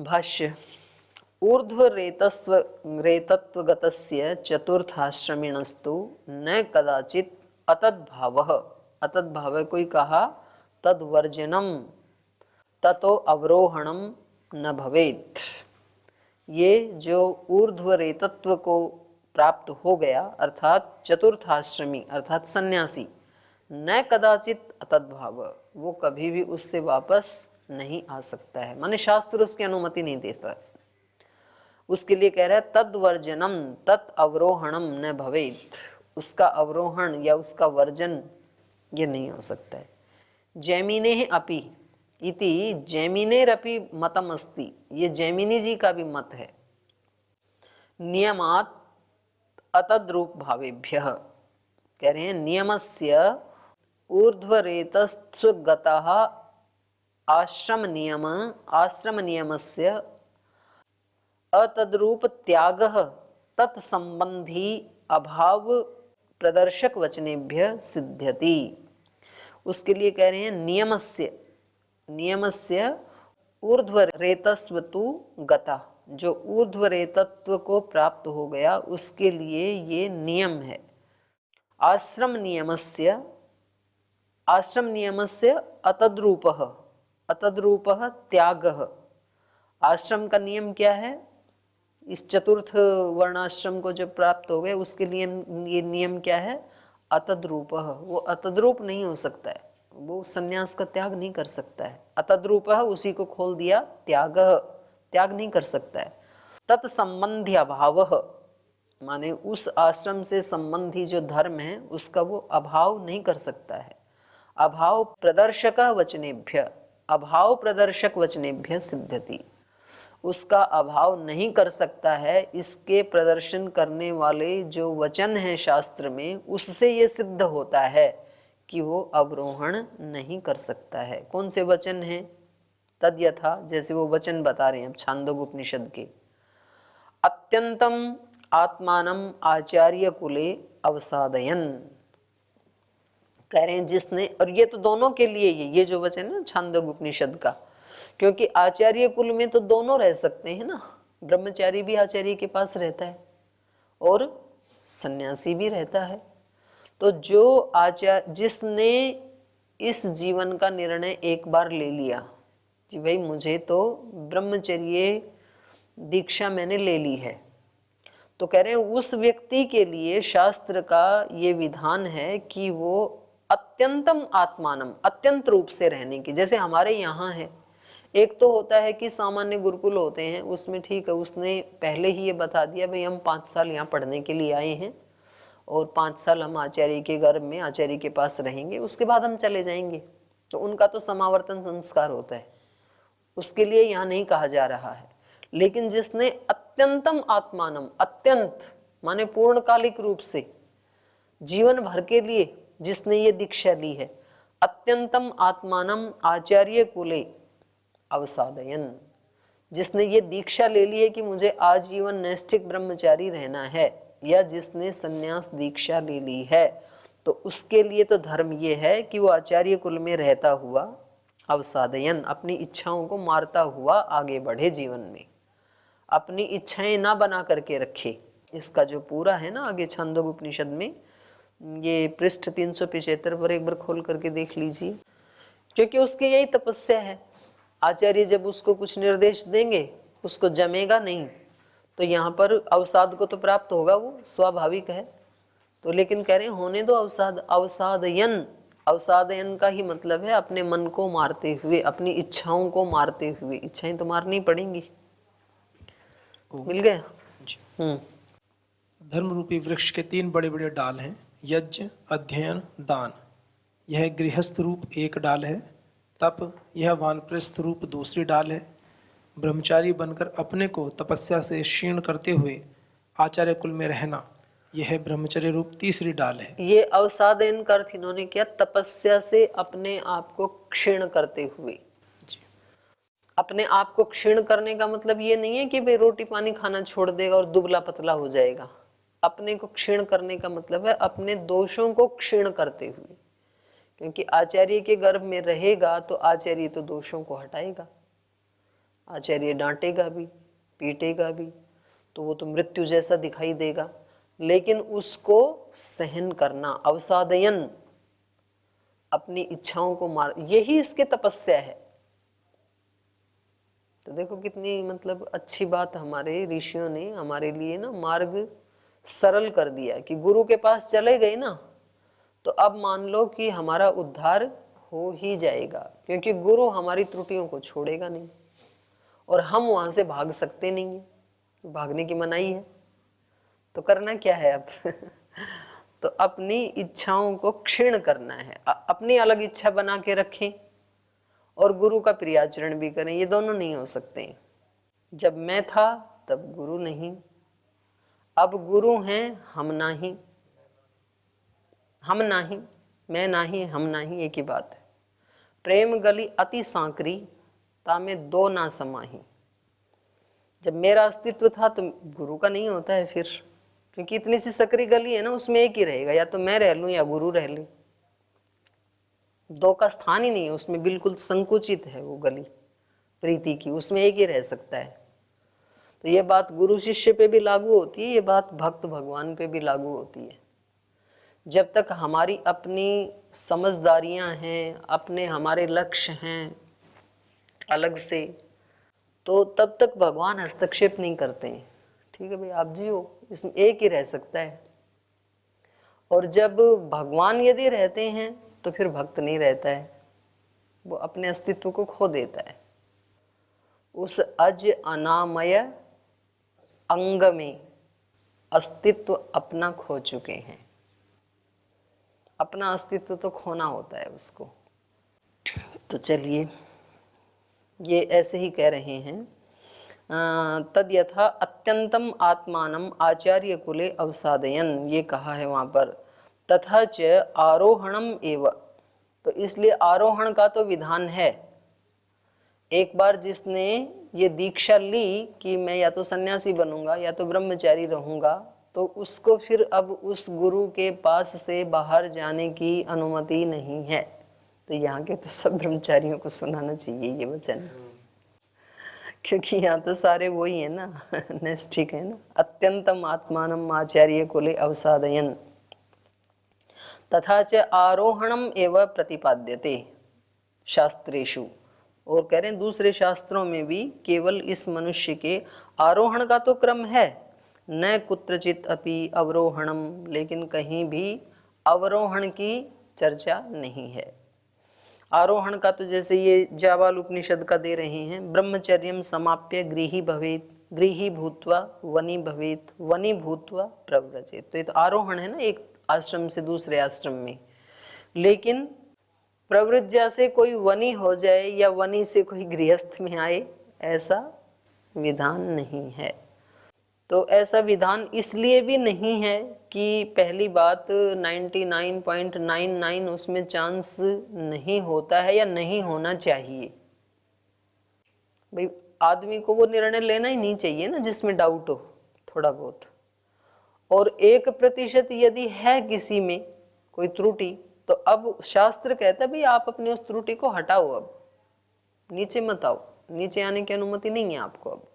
भाष्य। ऊर्ध्व रेतत्वगतस्य चतुर्थाश्रमिणस्तु न कदाचित अतद्भावः। अतद्भाव कोई कहा तद्वर्जनम ततो अवरोहणम न भवेत्। ये जो ऊर्ध्व रेतत्व को प्राप्त हो गया अर्थात चतुर्थाश्रमी अर्थात सन्यासी, न कदाचित अतद्भाव, वो कभी भी उससे वापस नहीं आ सकता है, माने शास्त्र उसकी अनुमति नहीं देता। उसके लिए कह रहा है तद्वर्जनम तत् अवरोहणम न भवेत्, उसका अवरोहण या उसका वर्जन ये नहीं हो सकता है। जैमिने अपि इति जैमिनेरपि मतम अस्ति, ये जैमिनी जी का भी मत है। नियमात् अतद्रूप भावेभ्यः, कह रहे हैं नियमस्य ऊर्ध्वरेतस्त्वगतः आश्रम नियमस्य अतद्रूप त्यागः तत्संबंधी अभाव प्रदर्शक वचनेभ्य सिद्ध्यति। उसके लिए कह रहे हैं नियमस्य ऊर्ध्वरेतस्वतु गता, जो ऊर्ध्वरेतत्व को प्राप्त हो गया उसके लिए ये नियम है। आश्रम नियमस्य अतद्रूपः त्यागः। आश्रम का नियम क्या है? इस चतुर्थ वर्णाश्रम को जब प्राप्त हो गए उसके लिए ये नियम क्या है? अतद्रूपः, वो अतद्रूप नहीं हो सकता है, वो सन्यास का त्याग नहीं कर सकता है। अतद्रूपः उसी को खोल दिया, त्याग नहीं कर सकता है। तत्संबंधी अभावः, माने उस आश्रम से संबंधी जो धर्म है उसका वो अभाव नहीं कर सकता है। अभाव प्रदर्शक वचनेभ्य सिद्ध्यति, उसका अभाव नहीं कर सकता है, इसके प्रदर्शन करने वाले जो वचन हैं शास्त्र में उससे ये सिद्ध होता है कि वो अवरोहण नहीं कर सकता है। कौन से वचन हैं? तद यथा, जैसे वो वचन बता रहे हैं अब छांदोग्य उपनिषद के। अत्यंतम आत्मानम आचार्य कुले अवसादयन, कह रहे हैं जिसने, और ये तो दोनों के लिए ये जो वचन है ना छांदोग्य उपनिषद का, क्योंकि आचार्य कुल में तो दोनों रह सकते हैं ना, ब्रह्मचारी भी आचार्य के पास रहता है और सन्यासी भी रहता है। तो जो आचार्य जिसने इस जीवन का निर्णय एक बार ले लिया कि भाई मुझे तो ब्रह्मचर्य दीक्षा मैंने ले ली है, तो कह रहे हैं उस व्यक्ति के लिए शास्त्र का ये विधान है कि वो अत्यंतम आत्मानम, अत्यंत रूप से रहने की, जैसे हमारे यहाँ है। एक तो होता है कि सामान्य गुरुकुल होते हैं, उसमें ठीक है, उसने पहले ही ये बता दिया भाई हम 5 साल यहाँ पढ़ने के लिए आए हैं और 5 साल हम आचार्य के गर्भ में आचार्य के पास रहेंगे, उसके बाद हम चले जाएंगे। तो उनका तो समावर्तन संस्कार होता है, उसके लिए यहाँ नहीं कहा जा रहा है। लेकिन जिसने अत्यंतम आत्मानम, अत्यंत माने पूर्णकालिक रूप से जीवन भर के लिए जिसने ये दीक्षा ली है, अत्यंतम आत्मानम आचार्य कुले अवसादयन, जिसने ये दीक्षा ले ली है कि मुझे आजीवन नैष्ठिक ब्रह्मचारी रहना है, या जिसने सन्यास दीक्षा ले ली है, तो उसके लिए तो धर्म ये है कि वो आचार्य कुल में रहता हुआ अवसादयन, अपनी इच्छाओं को मारता हुआ आगे बढ़े जीवन में, अपनी इच्छाएं ना बना करके रखे। इसका जो पूरा है ना आगे छांदोग्य उपनिषद में, ये पृष्ठ 375 पर एक बार खोल करके देख लीजिए, क्योंकि उसकी यही तपस्या है। आचार्य जब उसको कुछ निर्देश देंगे उसको जमेगा नहीं, तो यहाँ पर अवसाद को तो प्राप्त होगा, वो स्वाभाविक है। तो लेकिन कह रहे हैं होने दो अवसाद, अवसादयन का ही मतलब है अपने मन को मारते हुए, अपनी इच्छाओं को मारते हुए। इच्छाएं तो मारनी पड़ेंगी। मिल गया? धर्म रूपी वृक्ष के 3 बड़े बड़े डाल हैं, यज्ञ, अध्ययन, दान। यह गृहस्थ रूप एक डाल है, तप यह वानप्रस्थ रूप दूसरी डाल है। ब्रह्मचारी बनकर अपने को तपस्या से क्षीण करते हुए आचार्य कुल में रहना, यह ब्रह्मचर्य रूप तीसरी डाल है। ये अवसादन का अर्थ इन्होंने किया तपस्या से अपने आप को क्षीण करते हुए। अपने आप को क्षीण करने का मतलब ये नहीं है कि भाई रोटी पानी खाना छोड़ देगा और दुबला पतला हो जाएगा। अपने को क्षीण करने का मतलब है अपने दोषों को क्षीण करते हुए, क्योंकि आचार्य के गर्भ में रहेगा तो आचार्य तो दोषों को हटाएगा। आचार्य डांटेगा भी, पीटेगा भी, तो वो तो मृत्यु जैसा दिखाई देगा, लेकिन उसको सहन करना, अवसादयन, अपनी इच्छाओं को मार, यही इसके तपस्या है। तो देखो कितनी मतलब अच्छी बात हमारे ऋषियों ने हमारे लिए ना मार्ग सरल कर दिया कि गुरु के पास चले गए ना, तो अब मान लो कि हमारा उद्धार हो ही जाएगा, क्योंकि गुरु हमारी त्रुटियों को छोड़ेगा नहीं और हम वहां से भाग सकते नहीं है, भागने की मनाही है। तो करना क्या है अब तो अपनी इच्छाओं को क्षीण करना है, अपनी अलग इच्छा बना के रखें और गुरु का प्रियाचरण भी करें, ये दोनों नहीं हो सकते। जब मैं था तब गुरु नहीं, अब गुरु हैं हम नाही, हम नाही, मैं नाही, हम नाही, एक ही बात है। प्रेम गली अति सांकरी, तामे दो ना समाही। जब मेरा अस्तित्व था तो गुरु का नहीं होता है फिर, क्योंकि इतनी सी सकरी गली है ना, उसमें एक ही रहेगा, या तो मैं रह लूं या गुरु रह ले, दो का स्थान ही नहीं है उसमें, बिल्कुल संकुचित है वो गली प्रीति की, उसमें एक ही रह सकता है। तो ये बात गुरु शिष्य पे भी लागू होती है, ये बात भक्त भगवान पे भी लागू होती है। जब तक हमारी अपनी समझदारियां हैं, अपने हमारे लक्ष्य हैं अलग से, तो तब तक भगवान हस्तक्षेप नहीं करते हैं। ठीक है भाई, आप जियो, इसमें एक ही रह सकता है। और जब भगवान यदि रहते हैं तो फिर भक्त नहीं रहता है, वो अपने अस्तित्व को खो देता है। उस अज अनामय अंग में अस्तित्व अपना खो चुके हैं, अपना अस्तित्व तो खोना होता है उसको। तो चलिए, ये ऐसे ही कह रहे हैं, तद यथा अत्यंतम आत्मानम आचार्य कुले अवसादयन, ये कहा है वहां पर। तथा च आरोहणम एव, तो इसलिए आरोहण का तो विधान है। एक बार जिसने ये दीक्षा ली कि मैं या तो सन्यासी बनूंगा या तो ब्रह्मचारी रहूंगा, तो उसको फिर अब उस गुरु के पास से बाहर जाने की अनुमति नहीं है। तो यहाँ के तो सब ब्रह्मचारियों को सुनाना चाहिए ये वचन, क्योंकि यहाँ तो सारे वही है ना नैष्ठिक है ना। अत्यंतम आत्मानम आचार्य कुले अवसादयन तथा च आरोहणम एव प्रतिपाद्यते शास्त्रेषु, और कह रहे हैं दूसरे शास्त्रों में भी केवल इस मनुष्य के आरोहण का तो क्रम है, न कुत्रचित अपि अवरोहणम, लेकिन कहीं भी अवरोहण की चर्चा नहीं है। आरोहण का तो जैसे ये जाबाल उपनिषद का दे रहे हैं, ब्रह्मचर्यम समाप्य गृही भवेत, गृही भूत्वा वनी भवेत, वनी भूत्वा प्रव्रजेत। तो ये तो आरोहण है ना, एक आश्रम से दूसरे आश्रम में। लेकिन प्रवृज्या से कोई वनी हो जाए या वनी से कोई गृहस्थ में आए, ऐसा विधान नहीं है। तो ऐसा विधान इसलिए भी नहीं है कि पहली बात 99.99 उसमें चांस नहीं होता है या नहीं होना चाहिए। भाई आदमी को वो निर्णय लेना ही नहीं चाहिए ना जिसमें डाउट हो थोड़ा बहुत। और 1% यदि है किसी में कोई त्रुटि, तो अब शास्त्र कहता है भाई आप अपनी उस त्रुटि को हटाओ, अब नीचे मत आओ, नीचे आने की अनुमति नहीं है आपको। अब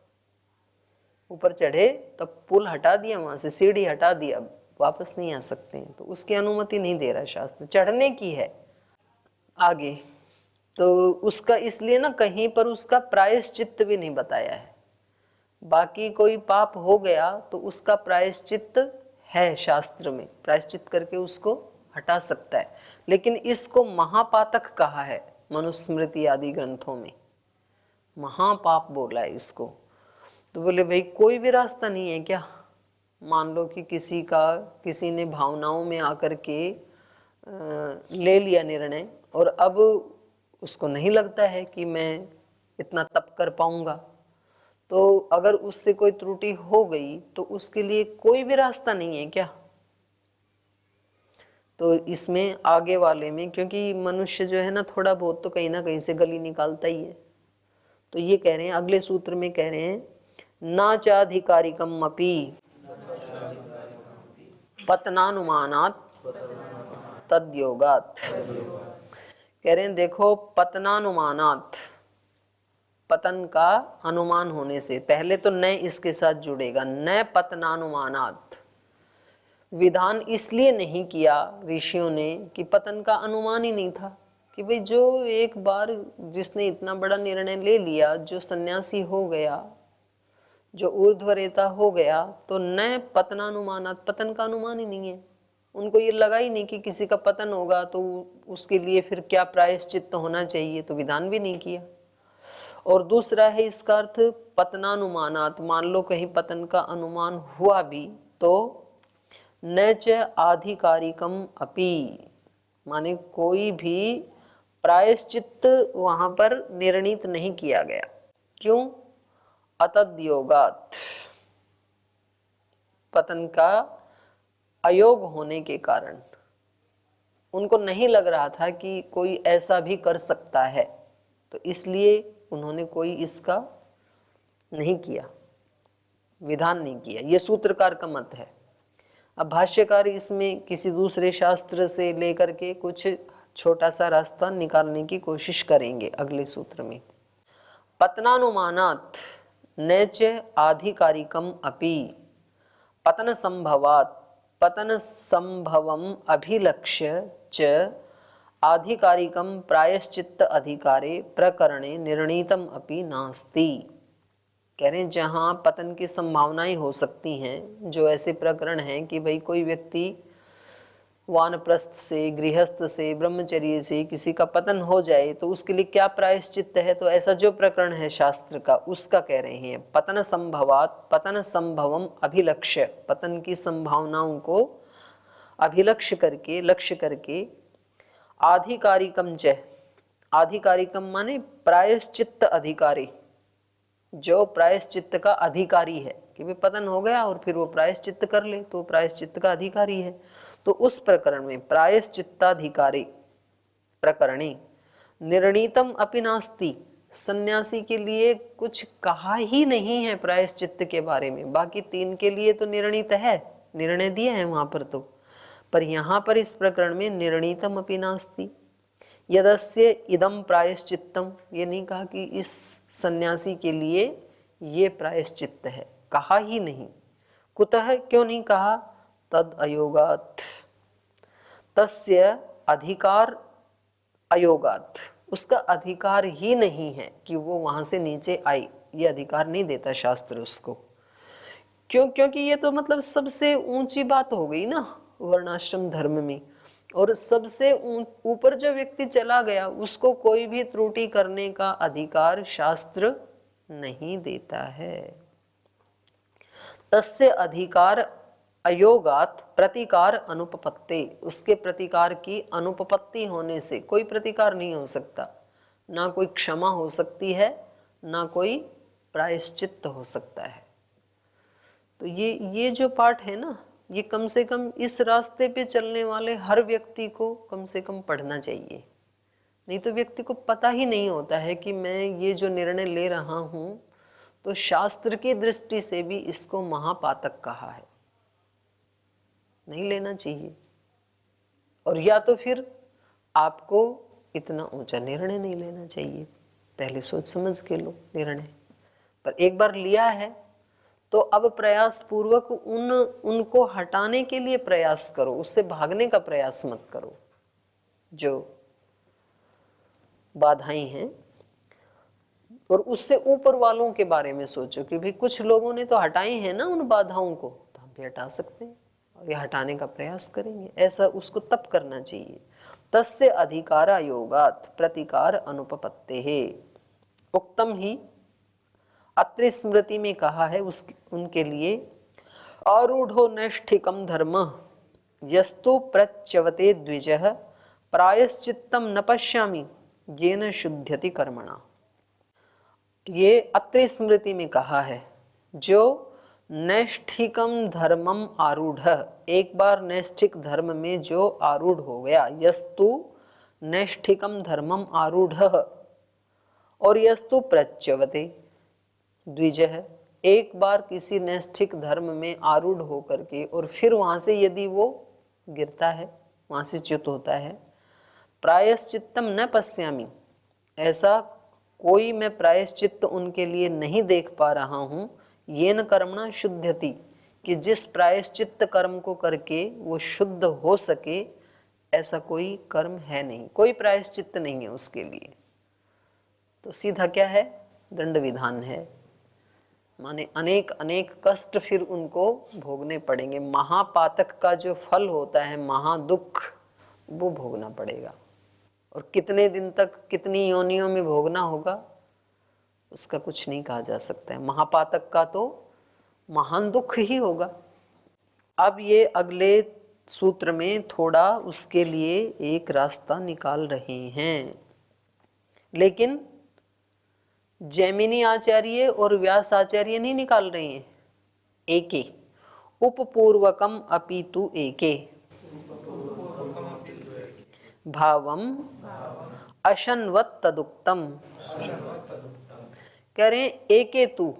ऊपर चढ़े तो पुल हटा दिया, वहां से सीढ़ी हटा दी, अब वापस नहीं आ सकते हैं, तो उसकी अनुमति नहीं दे रहा शास्त्र, चढ़ने की है आगे। तो उसका इसलिए ना कहीं पर उसका प्रायश्चित्त भी नहीं बताया है। बाकी कोई पाप हो गया तो उसका प्रायश्चित्त है शास्त्र में, प्रायश्चित करके उसको हटा सकता है, लेकिन इसको महापातक कहा है मनुस्मृति आदि ग्रंथों में, महापाप बोला है इसको। तो बोले भाई कोई भी रास्ता नहीं है क्या? मान लो कि किसी ने भावनाओं में आकर के ले लिया निर्णय, और अब उसको नहीं लगता है कि मैं इतना तप कर पाऊंगा, तो अगर उससे कोई त्रुटि हो गई तो उसके लिए कोई भी रास्ता नहीं है क्या? तो इसमें आगे वाले में, क्योंकि मनुष्य जो है ना थोड़ा बहुत तो कहीं ना कहीं से गली निकालता ही है, तो ये कह रहे हैं अगले सूत्र में, कह रहे हैं नाचाधिकारिकम अपि पतनानुमानात् तद्योगात्। कह रहे हैं देखो, पतनानुमानात्, पतन का अनुमान होने से, पहले तो न इसके साथ जुड़ेगा, न पतनानुमानात। विधान इसलिए नहीं किया ऋषियों ने कि पतन का अनुमान ही नहीं था, कि भाई जो एक बार जिसने इतना बड़ा निर्णय ले लिया, जो सन्यासी हो गया, जो ऊर्ध्वरेता हो गया, तो न पतनानुमानात, पतन का अनुमान ही नहीं है। उनको ये लगा ही नहीं कि किसी का पतन होगा तो उसके लिए फिर क्या प्रायश्चित्त होना चाहिए, तो विधान भी नहीं किया। और दूसरा है इसका अर्थ पतनानुमानात, मान लो कहीं पतन का अनुमान हुआ भी तो न च आधिकारिकम अपि, माने कोई भी प्रायश्चित्त वहां पर निर्णीत नहीं किया गया। क्यों? अतद्योगात, पतन का अयोग होने के कारण उनको नहीं लग रहा था कि कोई ऐसा भी कर सकता है, तो इसलिए उन्होंने कोई इसका नहीं किया, विधान नहीं किया। ये सूत्रकार का मत है। अब भाष्यकार इसमें किसी दूसरे शास्त्र से लेकर के कुछ छोटा सा रास्ता निकालने की कोशिश करेंगे अगले सूत्र में। पतनानुमानात् न च आधिकारिकम अपि पतन संभवात् पतन संभवम अभिलक्ष्य च आधिकारिकम प्रायश्चित्त अधिकारे प्रकरणे निर्णीतम अपि नास्ति। कह रहे हैं जहाँ पतन की संभावनाएं हो सकती हैं, जो ऐसे प्रकरण हैं कि भाई कोई व्यक्ति वानप्रस्थ से, गृहस्थ से, ब्रह्मचर्य से किसी का पतन हो जाए तो उसके लिए क्या प्रायश्चित्त है, तो ऐसा जो प्रकरण है शास्त्र का, उसका कह रहे हैं पतन संभवात पतन संभवम अभिलक्ष्य, पतन की संभावनाओं को अभिलक्ष्य करके, लक्ष्य करके, आधिकारिकम च, आधिकारिकम माने प्रायश्चित्त अधिकारी, जो प्रायश्चित्त का अधिकारी है, कि भाई पतन हो गया और फिर वो प्रायश्चित्त कर ले तो प्रायश्चित्त का अधिकारी है। तो उस प्रकरण में प्रायश्चित्ताधिकारी प्रकरणी निर्णीतम अपि नास्ति, सन्यासी के लिए कुछ कहा ही नहीं है प्रायश्चित्त के बारे में। बाकी तीन के लिए तो निर्णीत है, निर्णय दिए हैं वहां पर तो, पर यहाँ पर इस प्रकरण में निर्णीतम अपि नास्ति। यदस्य इदम प्रायश्चित्तम, ये नहीं कहा कि इस सन्यासी के लिए ये प्रायश्चित्त है, कहा ही नहीं। कुतः, क्यों नहीं कहा? तद अयोगात्, तस्य अधिकार अयोगात्, उसका अधिकार ही नहीं है कि वो वहां से नीचे आए, ये अधिकार नहीं देता शास्त्र उसको। क्यों? क्योंकि ये तो मतलब सबसे ऊंची बात हो गई ना वर्णाश्रम धर्म में, और सबसे ऊपर जो व्यक्ति चला गया उसको कोई भी त्रुटि करने का अधिकार शास्त्र नहीं देता है। तस्य अधिकार अयोगात प्रतिकार अनुपपत्ति, उसके प्रतिकार की अनुपपत्ति होने से कोई प्रतिकार नहीं हो सकता, ना कोई क्षमा हो सकती है, ना कोई प्रायश्चित्त हो सकता है। तो ये जो पाठ है ना, ये कम से कम इस रास्ते पे चलने वाले हर व्यक्ति को कम से कम पढ़ना चाहिए। नहीं तो व्यक्ति को पता ही नहीं होता है कि मैं ये जो निर्णय ले रहा हूँ तो शास्त्र की दृष्टि से भी इसको महापातक कहा है, नहीं लेना चाहिए। और या तो फिर आपको इतना ऊंचा निर्णय नहीं लेना चाहिए, पहले सोच समझ के लो निर्णय। पर एक बार लिया है तो अब प्रयास पूर्वक उनको हटाने के लिए प्रयास करो, उससे भागने का प्रयास मत करो जो बाधाएं हैं। और उससे ऊपर वालों के बारे में सोचो कि भाई कुछ लोगों ने तो हटाई है ना उन बाधाओं को, तो हम भी हटा सकते हैं और ये हटाने का प्रयास करेंगे, ऐसा उसको तब करना चाहिए। तस्य अधिकारा योगात् प्रतिकार अनुपपत्तेः, उक्तम ही अत्रि स्मृति में कहा है उनके लिए, आरूढ़ो नैष्ठिकम धर्म यस्तु प्रच्यवते द्विजः प्रायश्चित्तम न पश्यामि येन शुद्ध्यति कर्मणा। ये अत्रि स्मृति में कहा है, जो नैष्ठिकम धर्मम आरूढ़, एक बार नैष्ठिक धर्म में जो आरूढ़ हो गया, यस्तु नैष्ठिकम धर्मम आरूढ़, और यस्तु प्रच्यवते द्विजः, एक बार किसी नैष्ठिक धर्म में आरूढ़ होकर के और फिर वहां से यदि वो गिरता है, वहां से च्युत होता है, प्रायश्चित्तम न पश्यामि, ऐसा कोई मैं प्रायश्चित्त उनके लिए नहीं देख पा रहा हूँ। येन कर्मणा शुद्धति, कि जिस प्रायश्चित्त कर्म को करके वो शुद्ध हो सके, ऐसा कोई कर्म है नहीं, कोई प्रायश्चित्त नहीं है उसके लिए। तो सीधा क्या है, दंड विधान है, माने अनेक अनेक कष्ट फिर उनको भोगने पड़ेंगे। महापातक का जो फल होता है, महादुख, वो भोगना पड़ेगा। और कितने दिन तक, कितनी योनियों में भोगना होगा, उसका कुछ नहीं कहा जा सकता है। महापातक का तो महान दुख ही होगा। अब ये अगले सूत्र में थोड़ा उसके लिए एक रास्ता निकाल रहे हैं, लेकिन जैमिनी आचार्य और व्यास आचार्य नहीं निकाल रहे हैं। एके उपपूर्वकम अपितु एके भावम अशनवत तदुक्तम। कह रहे हैं एके तू।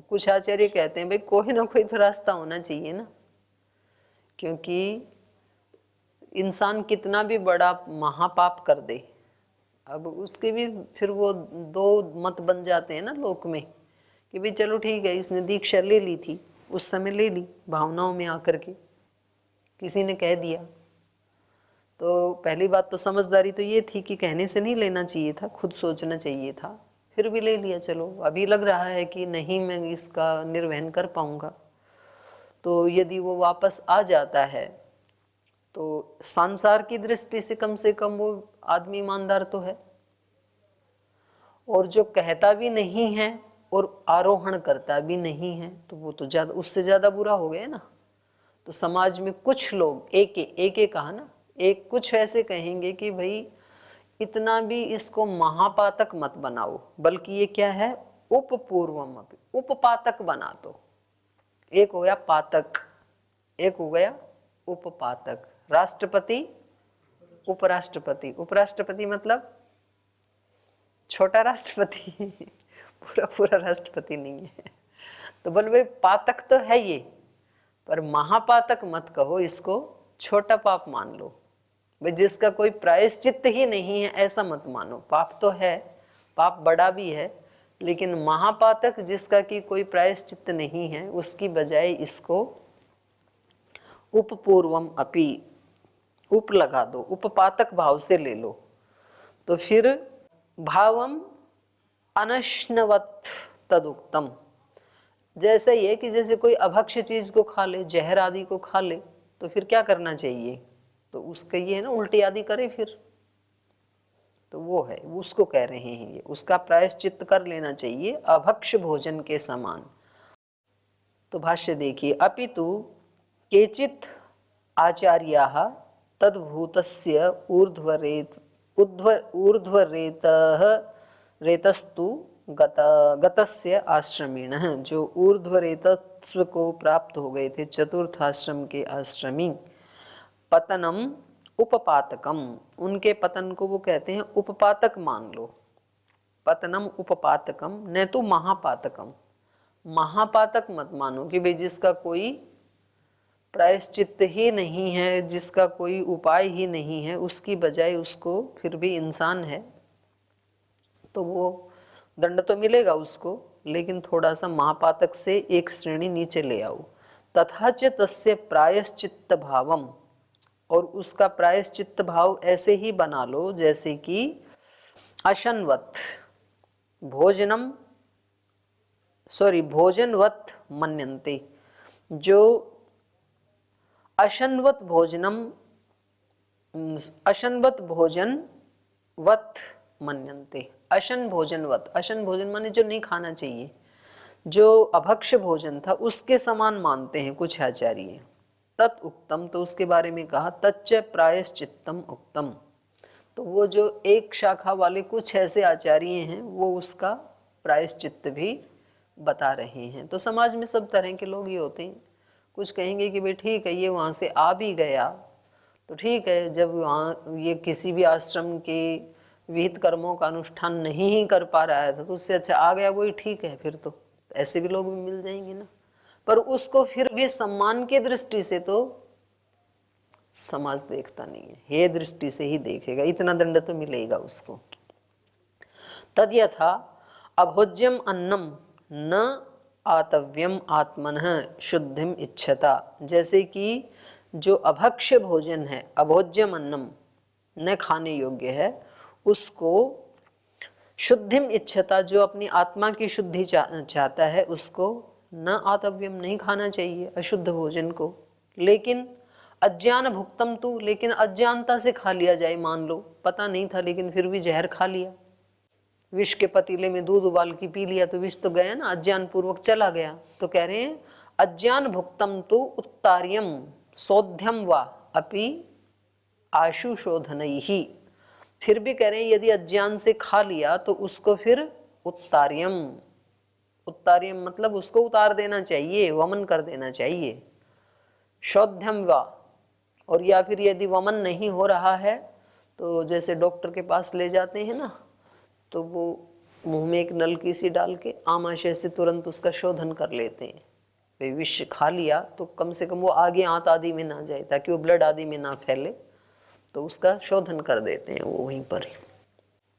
कुछ आचार्य कहते हैं भाई कोई ना कोई तो रास्ता होना चाहिए ना, क्योंकि इंसान कितना भी बड़ा महापाप कर दे, अब उसके भी फिर वो दो मत बन जाते हैं ना लोक में, कि भाई चलो ठीक है, इसने दीक्षा ले ली थी, उस समय ले ली भावनाओं में आकर के, किसी ने कह दिया। तो पहली बात तो समझदारी तो ये थी कि कहने से नहीं लेना चाहिए था, खुद सोचना चाहिए था, फिर भी ले लिया। चलो अभी लग रहा है कि नहीं मैं इसका निर्वहन कर पाऊंगा, तो यदि वो वापस आ जाता है तो संसार की दृष्टि से कम वो आदमी ईमानदार तो है। और जो कहता भी नहीं है और आरोहण करता भी नहीं है, तो वो तो ज्यादा, उससे ज्यादा बुरा हो गया ना। तो समाज में कुछ लोग एक कहा ना, एक कुछ ऐसे कहेंगे कि भाई इतना भी इसको महापातक मत बनाओ, बल्कि ये क्या है, उपपूर्वम, उपपातक बना दो। एक हो गया पातक, एक हो गया उपपातक। राष्ट्रपति, उपराष्ट्रपति। उपराष्ट्रपति मतलब छोटा राष्ट्रपति पूरा पूरा राष्ट्रपति नहीं है। तो बोल भाई पातक तो है ये, पर महापातक मत कहो इसको, छोटा पाप मान लो भाई, जिसका कोई प्रायश्चित्त ही नहीं है ऐसा मत मानो। पाप तो है, पाप बड़ा भी है, लेकिन महापातक जिसका कि कोई प्रायश्चित्त नहीं है, उसकी बजाय इसको उपपूर्वम अपि, उप लगा दो, उपपातक भाव से ले लो। तो फिर भावम अनश्नवत तदुक्तम, जैसे ये कि जैसे कोई अभक्ष चीज को खा ले, जहर आदि को खा ले, तो फिर क्या करना चाहिए, तो उसका ये है ना, उल्टी आदि करे फिर, तो वो है, उसको कह रहे हैं ये, उसका प्रायश्चित्त कर लेना चाहिए अभक्ष भोजन के समान। तो भाष्य देखिए, अपितु केचित् आचार्याः तद्भूतस्य ऊर्ध्वरेतः रेतस्तु गतस्य आश्रमिणः, जो ऊर्ध्वरेतस्व को प्राप्त हो गए थे, चतुर्थ आश्रम के आश्रमी, पतनम उपपातकम, उनके पतन को वो कहते हैं उपपातक मान लो। पतनम उपपातकम न तो महापातकम, महापातक मत मानो कि भाई जिसका कोई प्रायश्चित्त ही नहीं है, जिसका कोई उपाय ही नहीं है, उसकी बजाय उसको फिर भी इंसान है तो वो दंड तो मिलेगा उसको, लेकिन थोड़ा सा महापातक से एक श्रेणी नीचे ले आओ। तथा च तस्य प्रायश्चित्त भावम, और उसका प्रायश्चित्त भाव ऐसे ही बना लो जैसे कि अशनवत भोजनवत मन्यन्ते, जो अशनवत भोजन वत मन्यन्ते। अशन भोजनवत, अशन भोजन माने जो नहीं खाना चाहिए, जो अभक्ष भोजन था उसके समान मानते हैं कुछ आचार्य। तत् उक्तम, तो उसके बारे में कहा तच्च प्रायश्चित्तम उक्तम। तो वो जो एक शाखा वाले कुछ ऐसे आचार्य हैं, वो उसका प्रायश्चित्त भी बता रहे हैं। तो समाज में सब तरह के लोग ये होते हैं, कुछ कहेंगे कि भाई ठीक है, ये वहाँ से आ भी गया तो ठीक है, जब वहाँ ये किसी भी आश्रम के विहित कर्मों का अनुष्ठान नहीं ही कर पा रहा था, तो उससे अच्छा आ गया वही ठीक है। फिर तो ऐसे भी लोग भी मिल जाएंगे ना, पर उसको फिर भी सम्मान की दृष्टि से तो समाज देखता नहीं है, हे दृष्टि से ही देखेगा, इतना दंड तो मिलेगा उसको। तद यथा अभोज्यम अन्नम न आतव्यम आत्मनः शुद्धिम इच्छता, जैसे कि जो अभक्ष्य भोजन है, अभोज्यम अन्नम न खाने योग्य है, उसको शुद्धिम इच्छता, जो अपनी आत्मा की शुद्धि चाहता है, उसको न आतव्यम नहीं खाना चाहिए अशुद्ध भोजन को। लेकिन अज्ञान भुक्तम तु, लेकिन अज्ञानता से खा लिया जाए, मान लो पता नहीं था लेकिन फिर भी जहर खा लिया, विष के पतीले में दूध उबाल के पी लिया तो विष तो गया ना, अज्ञान पूर्वक चला गया। तो कह रहे हैं अज्ञान भुक्तम तो उत्तार्यम शोध्यम वा अपि आशु शोधनैहि, फिर भी कह रहे हैं यदि अज्ञान से खा लिया तो उसको फिर उत्तार्यम, उत्तार्यम मतलब उसको उतार देना चाहिए, वमन कर देना चाहिए। शोध्यम वा, और या फिर यदि वमन नहीं हो रहा है तो जैसे डॉक्टर के पास ले जाते हैं ना, तो वो मुंह में एक नलकी सी डाल के आमाशय से तुरंत उसका शोधन कर लेते हैं। भाई विष खा लिया तो कम से कम वो आगे आंत आदि में ना जाए, ताकि वो ब्लड आदि में ना फैले, तो उसका शोधन कर देते हैं वो वहीं पर ही।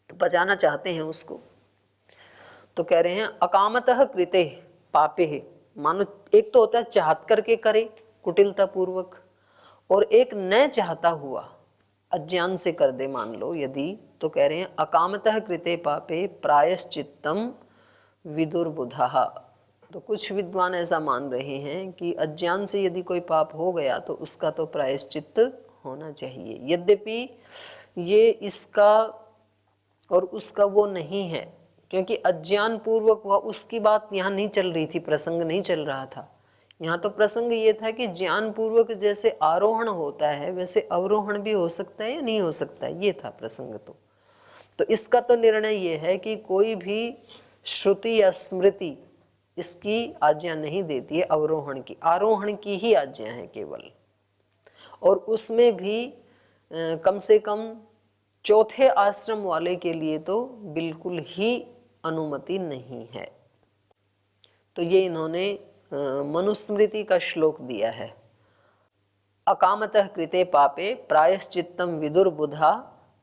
तो बचाना चाहते हैं उसको। तो कह रहे हैं अकामतः कृते पापे, मानो एक तो होता है चाहत करके करे कुटिलता पूर्वक, और एक न चाहता हुआ अज्ञान से कर दे मान लो यदि, तो कह रहे हैं अकामतः कृते पापे प्रायश्चित्तम विदुर्बुधः। तो कुछ विद्वान ऐसा मान रहे हैं कि अज्ञान से यदि कोई पाप हो गया तो उसका तो प्रायश्चित्त होना चाहिए। यद्यपि ये इसका और उसका वो नहीं है, क्योंकि अज्ञान पूर्वक वह उसकी बात यहाँ नहीं चल रही थी, प्रसंग नहीं चल रहा था। यहाँ तो प्रसंग ये था कि ज्ञान पूर्वक जैसे आरोहण होता है वैसे अवरोहण भी हो सकता है या नहीं हो सकता है, ये था प्रसंग। तो इसका तो निर्णय ये है कि कोई भी श्रुति या स्मृति इसकी आज्ञा नहीं देती है अवरोहण की, आरोहण की ही आज्ञा है केवल। और उसमें भी कम से कम चौथे आश्रम वाले के लिए तो बिल्कुल ही अनुमति नहीं है। तो ये इन्होंने मनुस्मृति का श्लोक दिया है, अकामतः कृते पापे प्रायश्चित्तम विदुर्बुधा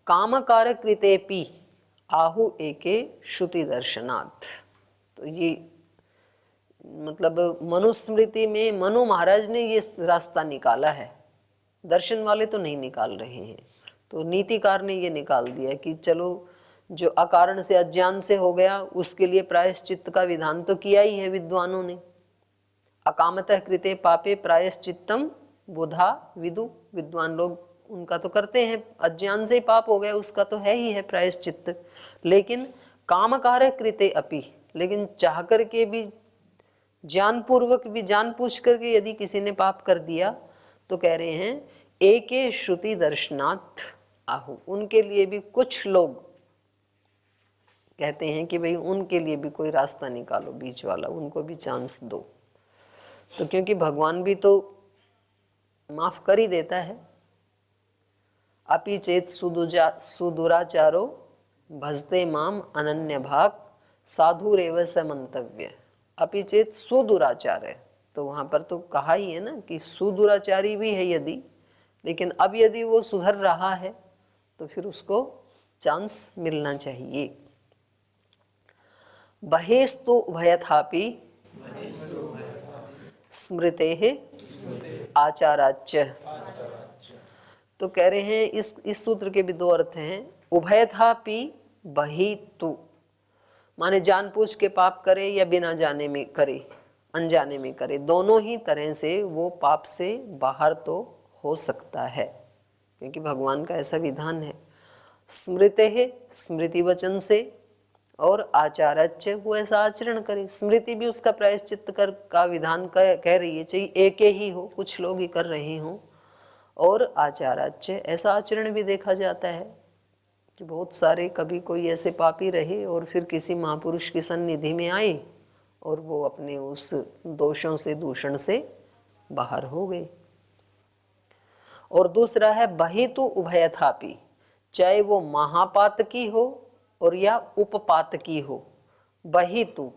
कामकार कृतेपि आहु एके श्रुति दर्शनात्। तो ये मतलब मनुस्मृति में मनु महाराज ने ये रास्ता निकाला है, दर्शन वाले तो नहीं निकाल रहे हैं। तो नीतिकार ने ये निकाल दिया कि चलो जो अकारण से अज्ञान से हो गया उसके लिए प्रायश्चित्त का विधान तो किया ही है विद्वानों ने। अकामतः कृते पापे प्रायश्चित्तम बुधा विदु, विद्वान लोग उनका तो करते हैं, अज्ञान से पाप हो गया उसका तो है ही है प्रायश्चित्त। लेकिन कामकार कृते अपि, लेकिन चाह करके भी ज्ञान पूर्वक भी जान पूछ करके यदि किसी ने पाप कर दिया तो कह रहे हैं एके श्रुति दर्शनात् आहु, उनके लिए भी कुछ लोग कहते हैं कि भाई उनके लिए भी कोई रास्ता निकालो बीच वाला, उनको भी चांस दो। तो क्योंकि भगवान भी तो माफ कर ही देता है, अपि चेत सुदुराचारो भजते माम अनन्य भाग साधुरेव स मंतव्य। अपि चेत सुदुराचार है, तो वहाँ पर तो कहा ही है ना कि सुदुराचारी भी है यदि, लेकिन अब यदि वो सुधर रहा है तो फिर उसको चांस मिलना चाहिए। बहेस्तु उभयथापि स्मृतेः आचाराच्च। तो कह रहे हैं इस सूत्र के भी दो अर्थ हैं। उभयथापि बहितु माने जानबूझ के पाप करे या बिना जाने में करे, अनजाने में करे, दोनों ही तरह से वो पाप से बाहर तो हो सकता है, क्योंकि भगवान का ऐसा विधान है। स्मृतेः स्मृति वचन से, और आचाराच्य वो ऐसा आचरण करे। स्मृति भी उसका प्रायश्चित्त कर का विधान कह रही है, चाहिए एक ही हो, कुछ लोग ही कर रहे हों। और आचाराच्य ऐसा आचरण भी देखा जाता है कि बहुत सारे, कभी कोई ऐसे पापी रहे और फिर किसी महापुरुष की सन्निधि में आए और वो अपने उस दोषों से, दूषण से बाहर हो गए। और दूसरा है बहितु उभयथापि, चाहे वो महापातकी हो और या उपपातकी हो। बहितु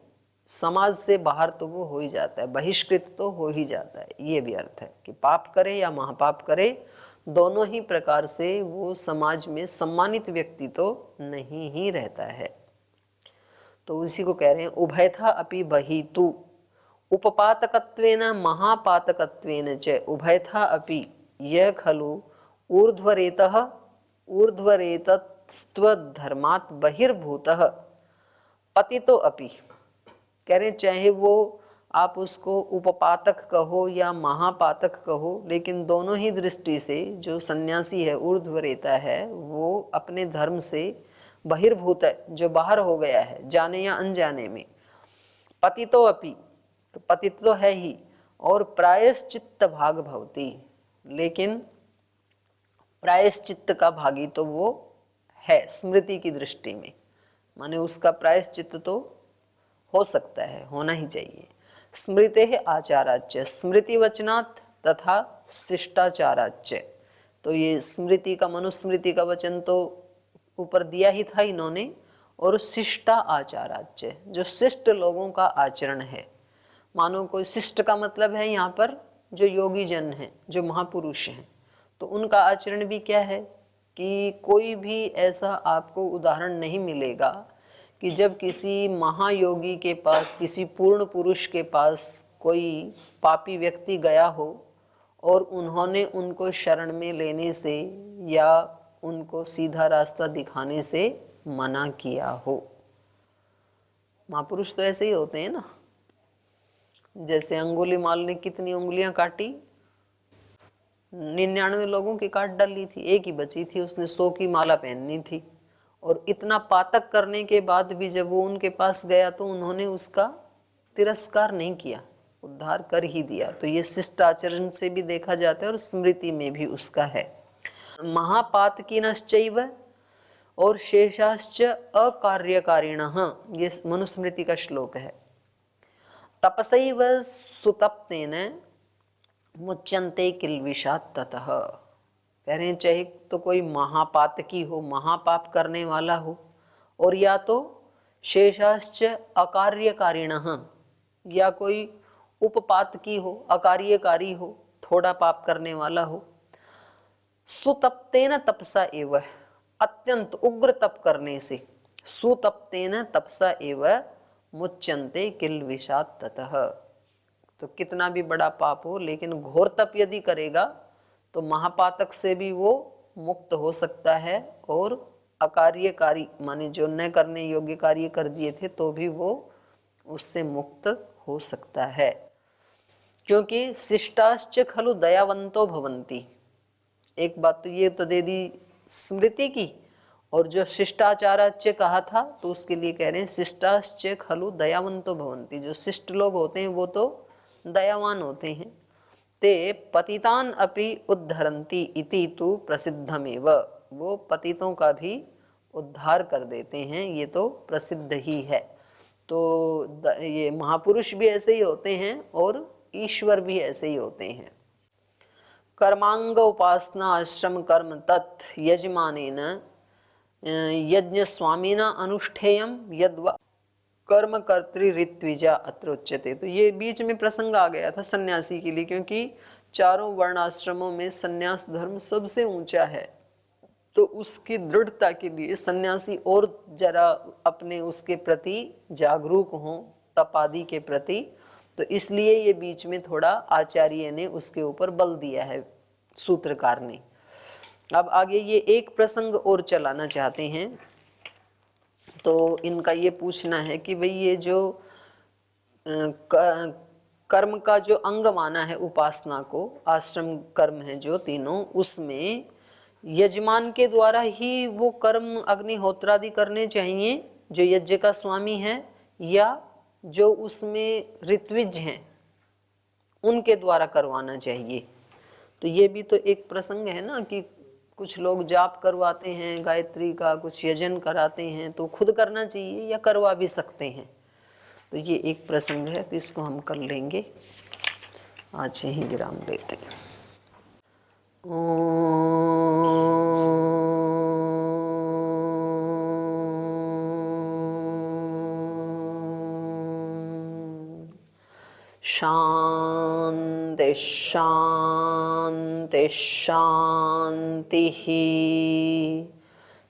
समाज से बाहर तो वो हो ही जाता है, बहिष्कृत तो हो ही जाता है, ये भी अर्थ है कि पाप करे या महापाप करे, दोनों ही प्रकार से वो समाज में सम्मानित व्यक्ति तो नहीं ही रहता है। तो उसी को कह रहे हैं उभयथा अपि बहितु उपपातकत्वेन महापातकत्वेन च उभयथा अपि यह खलु ऊर्ध्वरेतः ऊर्ध्वरेतस्त्वधर्मात् बहिर्भूतः पतितो अपि। कह रहे चाहे वो आप उसको उपपातक कहो या महापातक कहो, लेकिन दोनों ही दृष्टि से जो सन्यासी है ऊर्ध्वरेता है वो अपने धर्म से बहिर्भूत है, जो बाहर हो गया है जाने या अनजाने में। पतितो अपि, तो पतित तो है ही, और प्रायश्चित्त भाग भवति, लेकिन प्रायश्चित्त का भागी तो वो है स्मृति की दृष्टि में, माने उसका प्रायश्चित्त तो हो सकता है, होना ही चाहिए। स्मृते आचाराच्य स्मृति वचनात् तथा शिष्टाचाराच्य, तो ये स्मृति का मनुस्मृति का वचन तो ऊपर दिया ही था इन्होंने, और शिष्टा आचाराच्य जो शिष्ट लोगों का आचरण है। मानो कोई शिष्ट का मतलब है यहाँ पर जो योगी जन हैं, जो महापुरुष हैं, तो उनका आचरण भी क्या है कि कोई भी ऐसा आपको उदाहरण नहीं मिलेगा कि जब किसी महायोगी के पास, किसी पूर्ण पुरुष के पास कोई पापी व्यक्ति गया हो और उन्होंने उनको शरण में लेने से या उनको सीधा रास्ता दिखाने से मना किया हो। महापुरुष तो ऐसे ही होते हैं ना। जैसे अंगुलीमाल ने कितनी उंगलियां काटी, 99 लोगों की काट डाली थी, एक ही बची थी, उसने 100 की माला पहननी थी, और इतना पातक करने के बाद भी जब वो उनके पास गया तो उन्होंने उसका तिरस्कार नहीं किया, उद्धार कर ही दिया। तो ये शिष्टाचरण से भी देखा जाता है और स्मृति में भी उसका है। महापातकीनश्चैव और शेषाश्च अकार्यकारिणः, ये मनुस्मृति का श्लोक है। तपसैव सुतप्तेन मुच्यन्ते किल्बिषात् ततः। कह रहे हैं चाहे तो कोई महापातकी हो, महापाप करने वाला हो, और या तो शेषाश्च अकार्यकारिणः, या कोई उपपातकी हो, अकार्यकारी हो, थोड़ा पाप करने वाला हो। सुतप्तेन तपसा एव, अत्यंत उग्र तप करने से, सुतप्तेन तपसा एव मुच्यन्ते किल्बिषात् ततः। तो कितना भी बड़ा पाप हो, लेकिन घोर तप यदि करेगा तो महापातक से भी वो मुक्त हो सकता है, और अकार्यकारी माने जो न करने योग्य कार्य कर दिए थे तो भी वो उससे मुक्त हो सकता है। क्योंकि शिष्टाश्च खलु दयावंतो भवन्ति, एक बात तो ये तो दे दी स्मृति की, और जो शिष्टाचाराच्य कहा था तो उसके लिए कह रहे हैं शिष्टाश्च खलु दयावंतो भवन्ति, जो शिष्ट लोग होते हैं वो तो दयावान होते हैं। ते पतितान अपि उद्धरन्ति इति तु प्रसिद्धमेव, वो पतितों का भी उद्धार कर देते हैं, ये तो प्रसिद्ध ही है। तो ये महापुरुष भी ऐसे ही होते हैं और ईश्वर भी ऐसे ही होते हैं। कर्मांग उपासना आश्रम कर्म तत् यजमानेन यज्ञ स्वामिना अनुष्ठेयम यद्वा कर्म कर्तृऋत्विजा अत्र उच्यते। तो ये बीच में प्रसंग आ गया था सन्यासी के लिए, क्योंकि चारों वर्णाश्रमों में सन्यास धर्म सबसे ऊंचा है, तो उसकी दृढ़ता के लिए सन्यासी और जरा अपने उसके प्रति जागरूक हों, तपादि के प्रति, तो इसलिए ये बीच में थोड़ा आचार्य ने उसके ऊपर बल दिया है सूत्रकार ने। अब आगे ये एक प्रसंग और चलाना चाहते हैं, तो इनका ये पूछना है कि भाई ये जो कर्म का जो अंग माना है उपासना को, आश्रम कर्म है जो तीनों, उसमें यजमान के द्वारा ही वो कर्म अग्निहोत्रादि करने चाहिए जो यज्ञ का स्वामी है, या जो उसमें ऋत्विज हैं उनके द्वारा करवाना चाहिए। तो ये भी तो एक प्रसंग है ना कि कुछ लोग जाप करवाते हैं गायत्री का, कुछ यजन कराते हैं, तो खुद करना चाहिए या करवा भी सकते हैं। तो ये एक प्रसंग है, तो इसको हम कर लेंगे। आज यहीं विराम लेते हैं। शांति शांति शांति।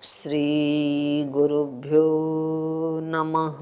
श्री गुरुभ्यो नमः।